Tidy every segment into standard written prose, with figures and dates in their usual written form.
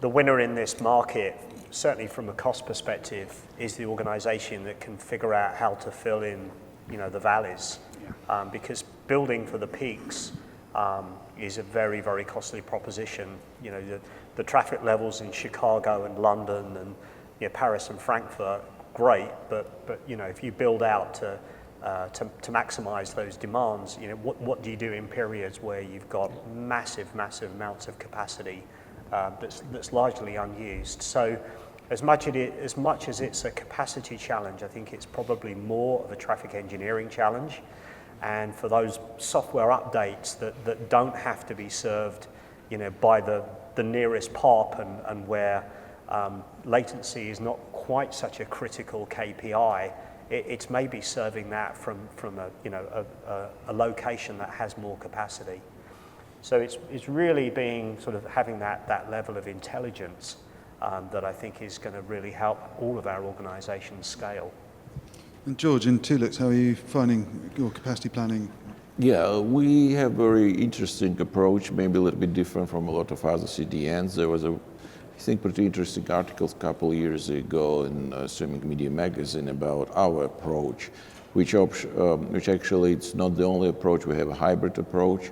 The winner in this market, certainly from a cost perspective, is the organization that can figure out how to fill in, the valleys. Yeah. Because building for the peaks is a very, very costly proposition. The traffic levels in Chicago and London and Paris and Frankfurt, great, but if you build out to maximize those demands, what do you do in periods where you've got massive amounts of capacity that's largely unused? So as much as it's a capacity challenge, I think it's probably more of a traffic engineering challenge. And for those software updates that don't have to be served, by the nearest POP and where latency is not quite such a critical KPI, it's maybe serving that from a location that has more capacity. So it's really being sort of having that level of intelligence that I think is going to really help all of our organizations scale. And George, in Tulix, how are you finding your capacity planning? Yeah, we have a very interesting approach, maybe a little bit different from a lot of other CDNs. There was I think, pretty interesting articles a couple of years ago in Streaming Media Magazine about our approach, which actually it's not the only approach. We have a hybrid approach.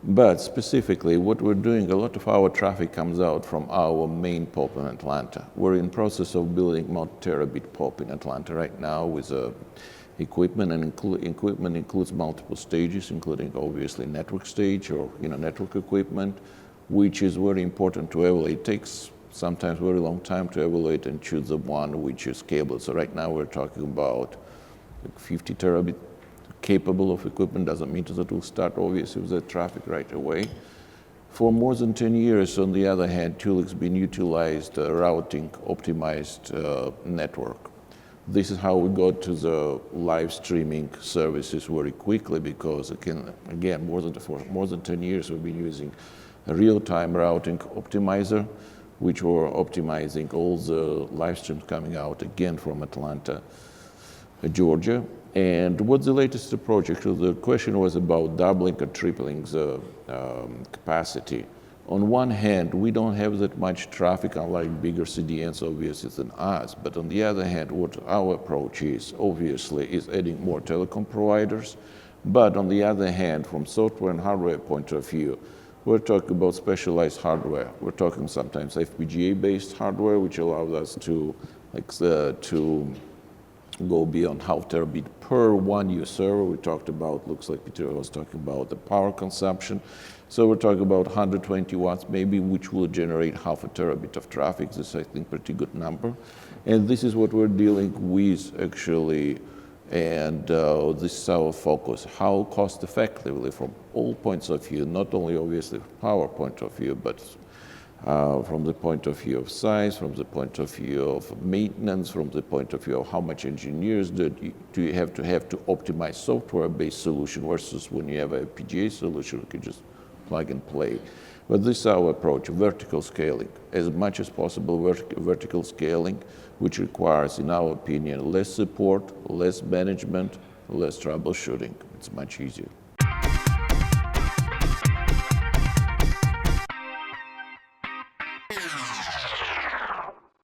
But specifically, what we're doing, a lot of our traffic comes out from our main POP in Atlanta. We're in process of building multi-terabit POP in Atlanta right now with equipment, and equipment includes multiple stages, including obviously network stage or network equipment, which is very important to evaluate. It takes sometimes very long time to evaluate and choose the one which is capable. So right now we're talking about 50 terabit capable of equipment. Doesn't mean that we'll start obviously with the traffic right away. For more than 10 years, on the other hand, Tulix been utilized routing optimized network. This is how we got to the live streaming services very quickly, because again, for more than 10 years we've been using a real-time routing optimizer, which were optimizing all the live streams coming out again from Atlanta, Georgia. And what's the latest approach? Actually, the question was about doubling or tripling the capacity. On one hand, we don't have that much traffic, unlike bigger CDNs, obviously, than us. But on the other hand, what our approach is, obviously, is adding more telecom providers. But on the other hand, from software and hardware point of view, we're talking about specialized hardware. We're talking sometimes FPGA-based hardware, which allows us to go beyond half terabit per one new server. We talked about, looks like Peter was talking about the power consumption. So we're talking about 120 watts maybe, which will generate half a terabit of traffic. This is, I think, pretty good number. And this is what we're dealing with actually. And this is our focus, how cost effectively from all points of view, not only obviously from power point of view, but from the point of view of size, from the point of view of maintenance, from the point of view of how much engineers do you have to optimize software-based solution versus when you have a FPGA solution, you can just plug and play. But this is our approach, vertical scaling. As much as possible, vertical scaling, which requires, in our opinion, less support, less management, less troubleshooting. It's much easier.